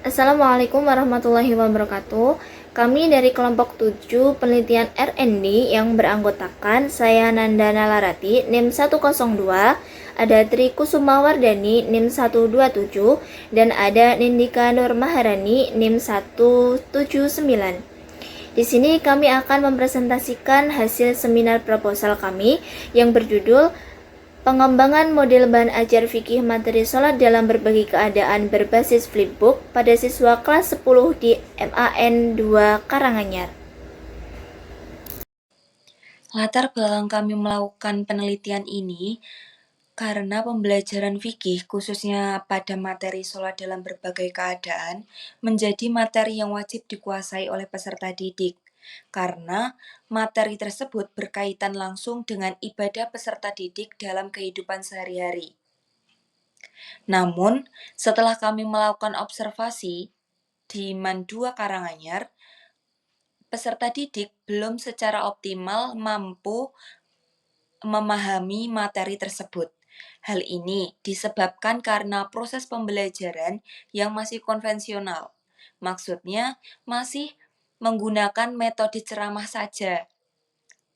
Assalamualaikum warahmatullahi wabarakatuh. Kami dari kelompok 7 penelitian R&D yang beranggotakan saya Nandana Larati NIM 102, ada Tri Kusumawardani NIM 127, dan ada Nindika Nur Maharani NIM 179. Di sini kami akan mempresentasikan hasil seminar proposal kami yang berjudul Pengembangan model bahan ajar fikih materi sholat dalam berbagai keadaan berbasis flipbook pada siswa kelas 10 di MAN 2 Karanganyar. Latar belakang kami melakukan penelitian ini karena pembelajaran fikih, khususnya pada materi sholat dalam berbagai keadaan, menjadi materi yang wajib dikuasai oleh peserta didik. Karena materi tersebut berkaitan langsung dengan ibadah peserta didik dalam kehidupan sehari-hari. Namun, setelah kami melakukan observasi di MAN 2 Karanganyar, peserta didik belum secara optimal mampu memahami materi tersebut. Hal ini disebabkan karena proses pembelajaran yang masih konvensional. Maksudnya, masih menggunakan metode ceramah saja.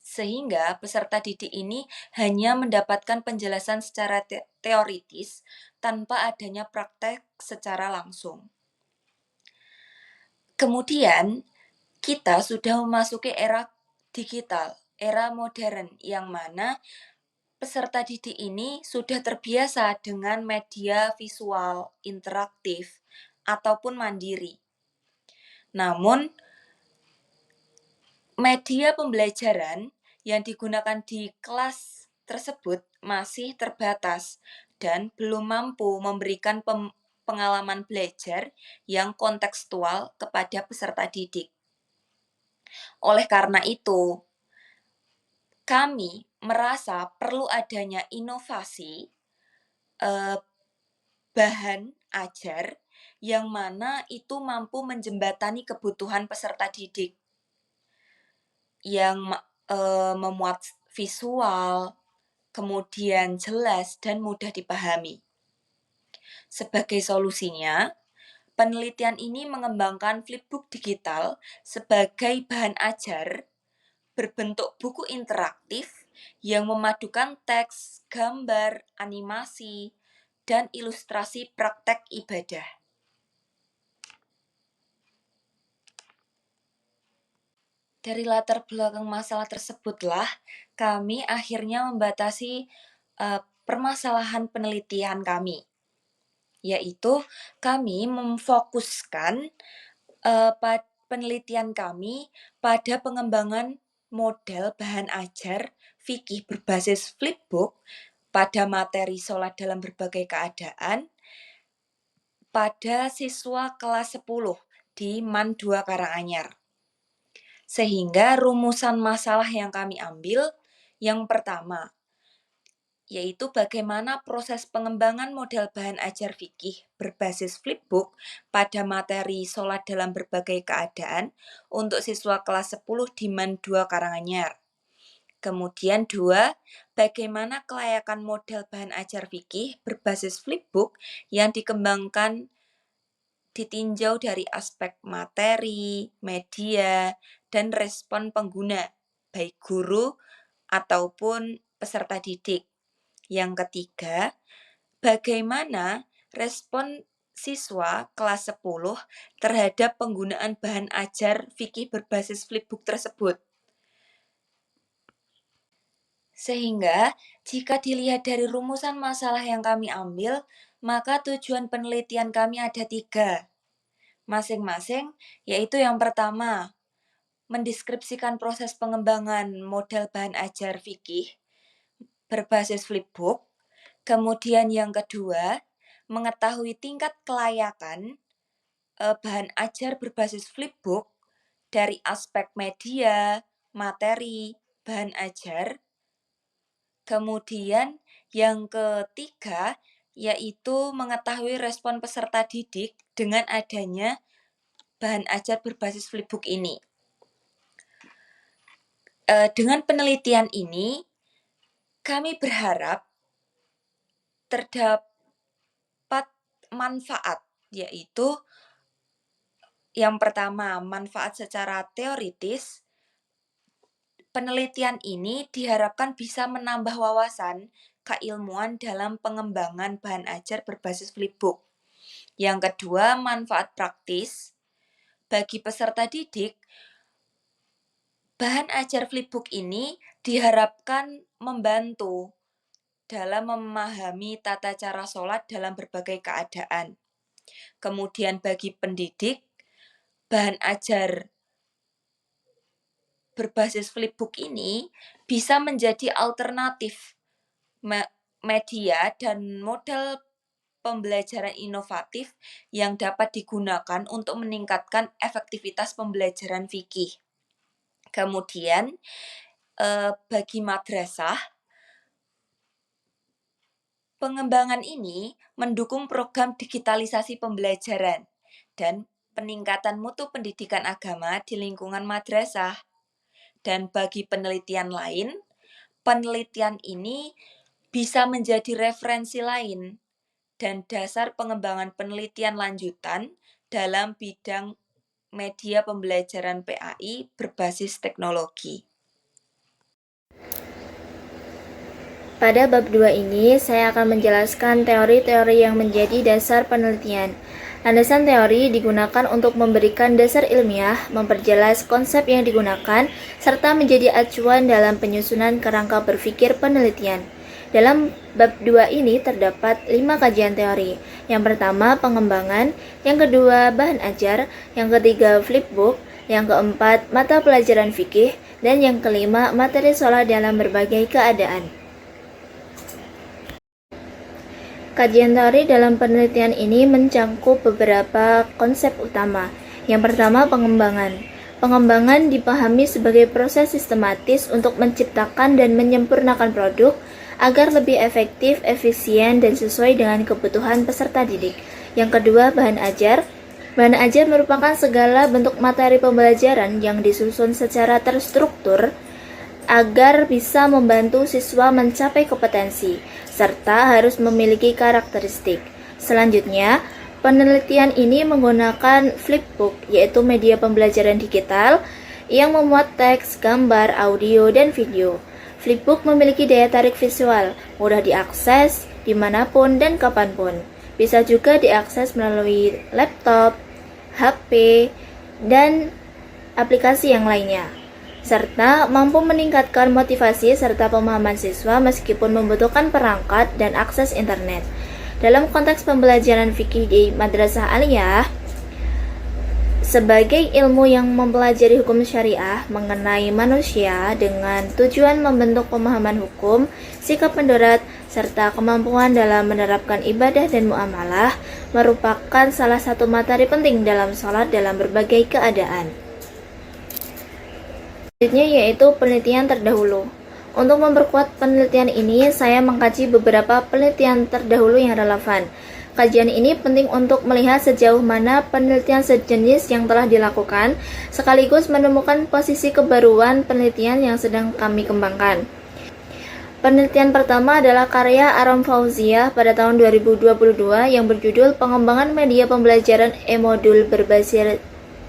Sehingga peserta didik ini hanya mendapatkan penjelasan secara teoritis tanpa adanya praktek secara langsung. Kemudian, kita sudah memasuki era digital, era modern, yang mana peserta didik ini sudah terbiasa dengan media visual, interaktif, ataupun mandiri. Namun, media pembelajaran yang digunakan di kelas tersebut masih terbatas dan belum mampu memberikan pengalaman belajar yang kontekstual kepada peserta didik. Oleh karena itu, kami merasa perlu adanya inovasi bahan ajar yang mana itu mampu menjembatani kebutuhan peserta didik yang memuat visual, kemudian jelas dan mudah dipahami. Sebagai solusinya, penelitian ini mengembangkan flipbook digital sebagai bahan ajar berbentuk buku interaktif yang memadukan teks, gambar, animasi, dan ilustrasi praktek ibadah. Dari latar belakang masalah tersebutlah, kami akhirnya membatasi permasalahan penelitian kami, yaitu kami memfokuskan penelitian kami pada pengembangan model bahan ajar fikih berbasis flipbook pada materi sholat dalam berbagai keadaan pada siswa kelas 10 di MAN 2 Karanganyar. Sehingga rumusan masalah yang kami ambil, yang pertama, yaitu bagaimana proses pengembangan model bahan ajar fikih berbasis flipbook pada materi sholat dalam berbagai keadaan untuk siswa kelas 10 di MAN 2 Karanganyar. Kemudian 2, bagaimana kelayakan model bahan ajar fikih berbasis flipbook yang dikembangkan ditinjau dari aspek materi, media, dan respon pengguna, baik guru ataupun peserta didik. Yang ketiga, bagaimana respon siswa kelas 10 terhadap penggunaan bahan ajar fikih berbasis flipbook tersebut. Sehingga, jika dilihat dari rumusan masalah yang kami ambil, maka tujuan penelitian kami ada 3. Masing-masing, yaitu yang pertama, mendeskripsikan proses pengembangan model bahan ajar fikih berbasis flipbook. Kemudian yang kedua, mengetahui tingkat kelayakan bahan ajar berbasis flipbook dari aspek media, materi, bahan ajar. Kemudian yang ketiga, yaitu mengetahui respon peserta didik dengan adanya bahan ajar berbasis flipbook ini. Dengan penelitian ini, kami berharap terdapat manfaat, yaitu Yang pertama, manfaat secara teoritis. Penelitian ini diharapkan bisa menambah wawasan keilmuan dalam pengembangan bahan ajar berbasis flipbook. Yang kedua, manfaat praktis. Bagi peserta didik, bahan ajar flipbook ini diharapkan membantu dalam memahami tata cara sholat dalam berbagai keadaan. Kemudian bagi pendidik, bahan ajar berbasis flipbook ini bisa menjadi alternatif media dan model pembelajaran inovatif yang dapat digunakan untuk meningkatkan efektivitas pembelajaran fikih. Kemudian bagi madrasah, pengembangan ini mendukung program digitalisasi pembelajaran dan peningkatan mutu pendidikan agama di lingkungan madrasah. Dan bagi penelitian lain, penelitian ini bisa menjadi referensi lain dan dasar pengembangan penelitian lanjutan dalam bidang media pembelajaran PAI berbasis teknologi. Pada bab 2 ini, saya akan menjelaskan teori-teori yang menjadi dasar penelitian. Landasan teori digunakan untuk memberikan dasar ilmiah, memperjelas konsep yang digunakan, serta menjadi acuan dalam penyusunan kerangka berpikir penelitian. Dalam bab 2 ini terdapat 5 kajian teori. Yang pertama, pengembangan, yang kedua, bahan ajar, yang ketiga, flipbook, yang keempat, mata pelajaran fikih, dan yang kelima, materi sholat dalam berbagai keadaan. Kajian teori dalam penelitian ini mencangkup beberapa konsep utama. Yang pertama, pengembangan. Pengembangan dipahami sebagai proses sistematis untuk menciptakan dan menyempurnakan produk agar lebih efektif, efisien, dan sesuai dengan kebutuhan peserta didik. Yang kedua, bahan ajar. Bahan ajar merupakan segala bentuk materi pembelajaran yang disusun secara terstruktur agar bisa membantu siswa mencapai kompetensi, serta harus memiliki karakteristik. Selanjutnya, penelitian ini menggunakan flipbook, yaitu media pembelajaran digital yang memuat teks, gambar, audio, dan video. Flipbook memiliki daya tarik visual, mudah diakses dimanapun dan kapanpun. Bisa juga diakses melalui laptop, HP, dan aplikasi yang lainnya, serta mampu meningkatkan motivasi serta pemahaman siswa meskipun membutuhkan perangkat dan akses internet. Dalam konteks pembelajaran fikih di Madrasah Aliyah, sebagai ilmu yang mempelajari hukum syariah mengenai manusia dengan tujuan membentuk pemahaman hukum, sikap mendarat, serta kemampuan dalam menerapkan ibadah dan muamalah, merupakan salah satu materi penting dalam sholat dalam berbagai keadaan. Selanjutnya yaitu penelitian terdahulu. Untuk memperkuat penelitian ini, saya mengkaji beberapa penelitian terdahulu yang relevan. Kajian ini penting untuk melihat sejauh mana penelitian sejenis yang telah dilakukan, sekaligus menemukan posisi kebaruan penelitian yang sedang kami kembangkan. Penelitian pertama adalah karya Aram Fauziah pada tahun 2022 yang berjudul Pengembangan Media Pembelajaran E-Modul Berbasis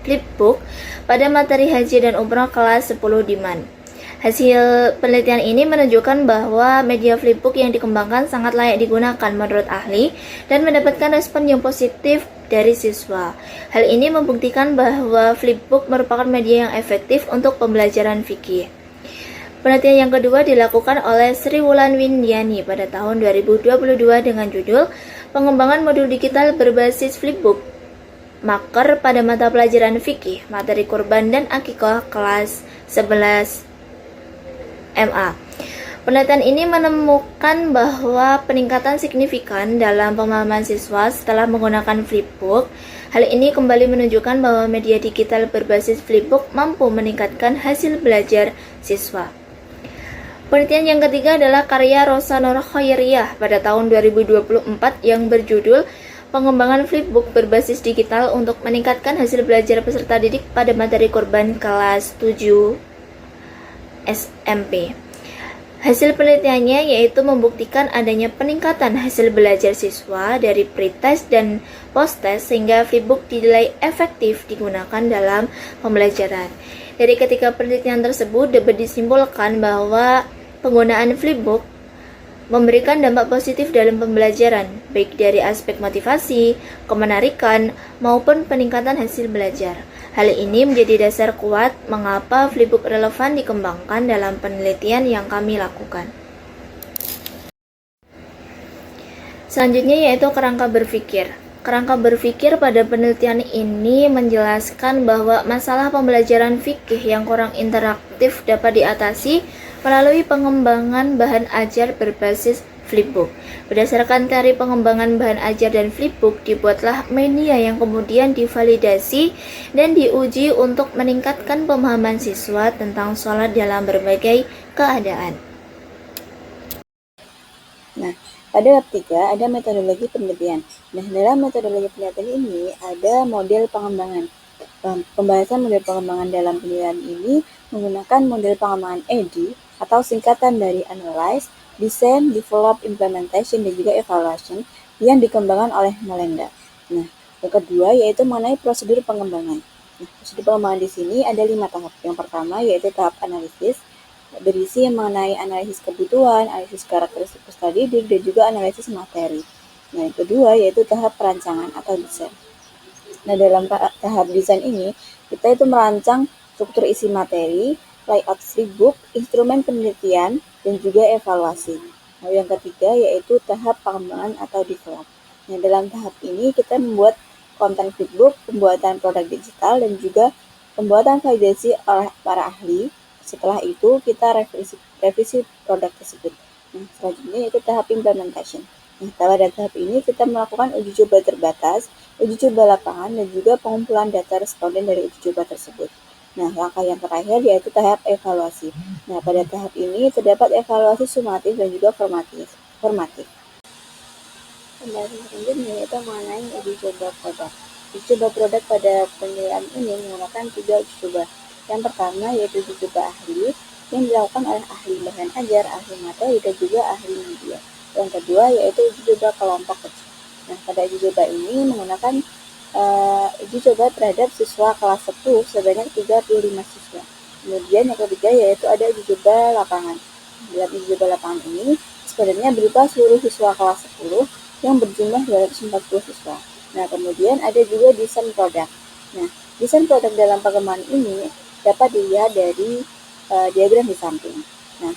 Flipbook pada materi haji dan umrah kelas 10 Diman. Hasil penelitian ini menunjukkan bahwa media flipbook yang dikembangkan sangat layak digunakan menurut ahli dan mendapatkan respon yang positif dari siswa. Hal ini membuktikan bahwa flipbook merupakan media yang efektif untuk pembelajaran fikih. Penelitian yang kedua dilakukan oleh Sri Wulan Windiani pada tahun 2022 dengan judul Pengembangan Modul Digital Berbasis Flipbook Maker pada mata pelajaran fikih, materi kurban dan akikah kelas 11 MA. Penelitian ini menemukan bahwa peningkatan signifikan dalam pemahaman siswa setelah menggunakan flipbook. Hal ini kembali menunjukkan bahwa media digital berbasis flipbook mampu meningkatkan hasil belajar siswa. Penelitian yang ketiga adalah karya Rosa Nur Khairiyah pada tahun 2024 yang berjudul Pengembangan Flipbook Berbasis Digital untuk Meningkatkan Hasil Belajar Peserta Didik pada Materi Kurban Kelas 7 SMP. Hasil penelitiannya yaitu membuktikan adanya peningkatan hasil belajar siswa dari pretest dan posttest sehingga flipbook dinilai efektif digunakan dalam pembelajaran. Dari ketiga penelitian tersebut dapat disimpulkan bahwa penggunaan flipbook memberikan dampak positif dalam pembelajaran, baik dari aspek motivasi, kemenarikan, maupun peningkatan hasil belajar. Hal ini menjadi dasar kuat mengapa flipbook relevan dikembangkan dalam penelitian yang kami lakukan. Selanjutnya yaitu kerangka berpikir. Kerangka berpikir pada penelitian ini menjelaskan bahwa masalah pembelajaran fikih yang kurang interaktif dapat diatasi melalui pengembangan bahan ajar berbasis flipbook. Berdasarkan teori pengembangan bahan ajar dan flipbook, dibuatlah media yang kemudian divalidasi dan diuji untuk meningkatkan pemahaman siswa tentang sholat dalam berbagai keadaan. Nah, pada bab 3 ada metodologi penelitian. Nah, dalam metodologi penelitian ini ada model pengembangan. Pembahasan model pengembangan dalam penelitian ini menggunakan model pengembangan AD atau singkatan dari Analyze, Design, Develop, Implementation, dan juga Evaluation yang dikembangkan oleh Melenda. Nah, yang kedua yaitu mengenai prosedur pengembangan. Nah, prosedur pengembangan di sini ada 5 tahap. Yang pertama yaitu tahap analisis, berisi mengenai analisis kebutuhan, analisis karakteristik peserta didik, dan juga analisis materi. Nah, yang kedua yaitu tahap perancangan atau desain. Nah, dalam tahap desain ini, kita itu merancang struktur isi materi, layout flipbook, instrumen penelitian, dan juga evaluasi. Nah, yang ketiga yaitu tahap pengembangan atau develop. Nah, dalam tahap ini kita membuat konten flipbook, pembuatan produk digital, dan juga pembuatan validasi oleh para ahli. Setelah itu kita revisi produk tersebut. Nah, selanjutnya yaitu tahap implementation. Nah, pada tahap ini kita melakukan uji coba terbatas, uji coba lapangan, dan juga pengumpulan data responden dari uji coba tersebut. Nah, langkah yang terakhir yaitu tahap evaluasi. Nah, pada tahap ini terdapat evaluasi sumatif dan juga formatif. Pembahasan selanjutnya yaitu mengenai uji coba produk. Uji coba produk pada penilaian ini menggunakan 3 uji coba. Yang pertama yaitu uji coba ahli yang dilakukan oleh ahli bahan ajar, ahli materi, dan juga ahli media. Yang kedua yaitu uji coba kelompok kecil. Nah, pada uji coba ini menggunakan uji coba terhadap siswa kelas 10 sebanyak 35 siswa. Kemudian yang ketiga yaitu ada uji coba lapangan. Dalam uji coba lapangan ini sebenarnya berupa seluruh siswa kelas 10 yang berjumlah 240 siswa. Nah, kemudian ada juga desain produk. Nah, desain produk dalam pengembangan ini dapat dilihat dari diagram di samping. Nah,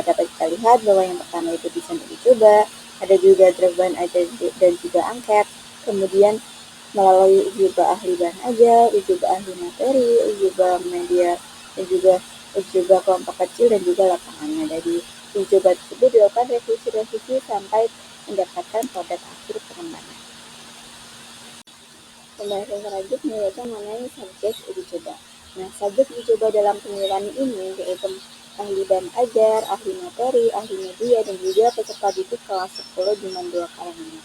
dapat kita lihat bahwa yang pertama itu desain uji coba, ada juga draft bahan ajar dan juga angket, kemudian melalui uji coba ahli bahan ajar, uji coba ahli materi, uji coba media, dan juga uji coba kelompok kecil dan juga lapangannya. Dari uji coba tersebut dilakukan revisi sampai mendapatkan produk akhir pengembangan. Pembahasan selanjutnya yaitu mengenai subjek uji coba. Nah, subjek uji coba dalam penilaian ini yaitu ahli bahan ajar, ahli materi, ahli media, dan juga peserta didik kelas 10 dengan 2 kalangan.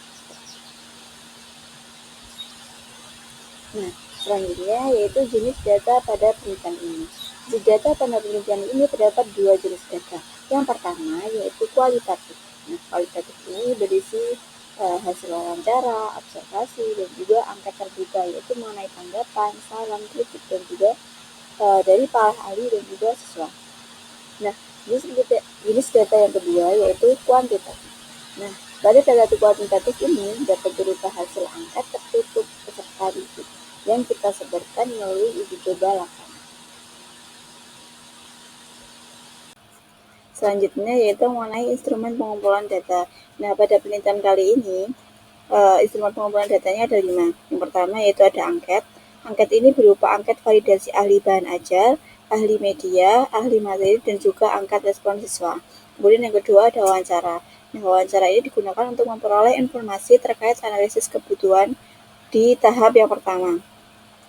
Nah, selanjutnya yaitu jenis data pada penelitian ini. Jenis data pada penelitian ini terdapat 2 jenis data. Yang pertama yaitu kualitatif. Nah, kualitatif ini berisi hasil wawancara, observasi, dan juga angka terbuka yaitu mengenai tanggapan, saran, kritik, dan juga dari para ahli dan juga siswa. Nah, jenis data yang kedua yaitu kuantitatif. Nah, pada data kuantitatif ini dapat berupa hasil angka tertutup peserta didik yang kita sebarkan melalui uji coba lapangan. Selanjutnya yaitu mengenai instrumen pengumpulan data. Nah, pada penelitian kali ini instrumen pengumpulan datanya ada 5. Yang pertama yaitu ada angket. Angket ini berupa angket validasi ahli bahan ajar, ahli media, ahli materi, dan juga angket respon siswa. Kemudian yang kedua ada wawancara. Nah, wawancara ini digunakan untuk memperoleh informasi terkait analisis kebutuhan di tahap yang pertama.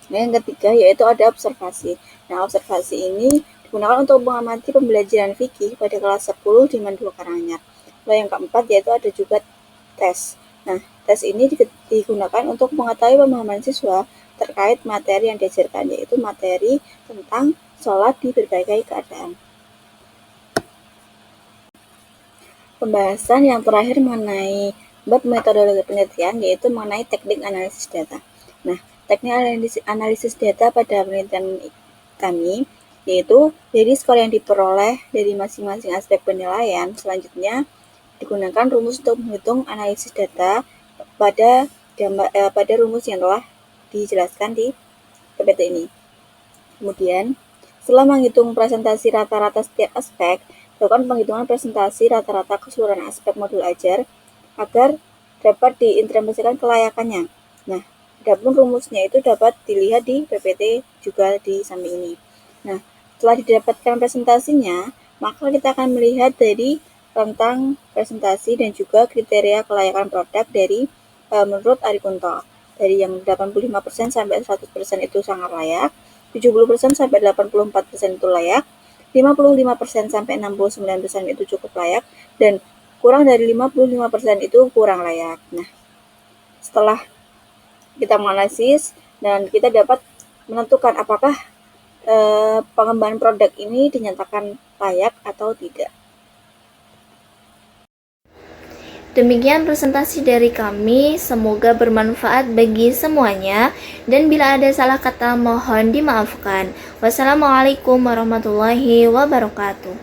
Nah, yang ketiga yaitu ada observasi. Nah, observasi ini digunakan untuk mengamati pembelajaran fikih pada kelas 10 dengan 2 karanganyar. Lalu yang keempat yaitu ada juga tes. Nah, tes ini digunakan untuk mengetahui pemahaman siswa terkait materi yang diajarkan, yaitu materi tentang sholat di berbagai keadaan. pembahasan yang terakhir mengenai bab metodologi penelitian, yaitu mengenai teknik analisis data. Nah, teknik analisis data pada penelitian kami yaitu dari skor yang diperoleh dari masing-masing aspek penilaian. Selanjutnya digunakan rumus untuk menghitung analisis data pada rumus yang telah dijelaskan di PPT ini. Kemudian, setelah menghitung presentasi rata-rata setiap aspek, dilakukan penghitungan presentasi rata-rata keseluruhan aspek modul ajar agar dapat diinterpretasikan kelayakannya. Nah, adapun rumusnya itu dapat dilihat di PPT juga di samping ini. Nah, setelah didapatkan presentasinya, maka kita akan melihat dari tentang presentasi dan juga kriteria kelayakan produk dari menurut Ari Kunto. Dari yang 85% sampai 100% itu sangat layak, 70% sampai 84% itu layak, 55% sampai 69% itu cukup layak, dan kurang dari 55% itu kurang layak. Nah, setelah kita menganalisis dan kita dapat menentukan apakah pengembangan produk ini dinyatakan layak atau tidak. Demikian presentasi dari kami, semoga bermanfaat bagi semuanya, dan bila ada salah kata mohon dimaafkan. Wassalamualaikum warahmatullahi wabarakatuh.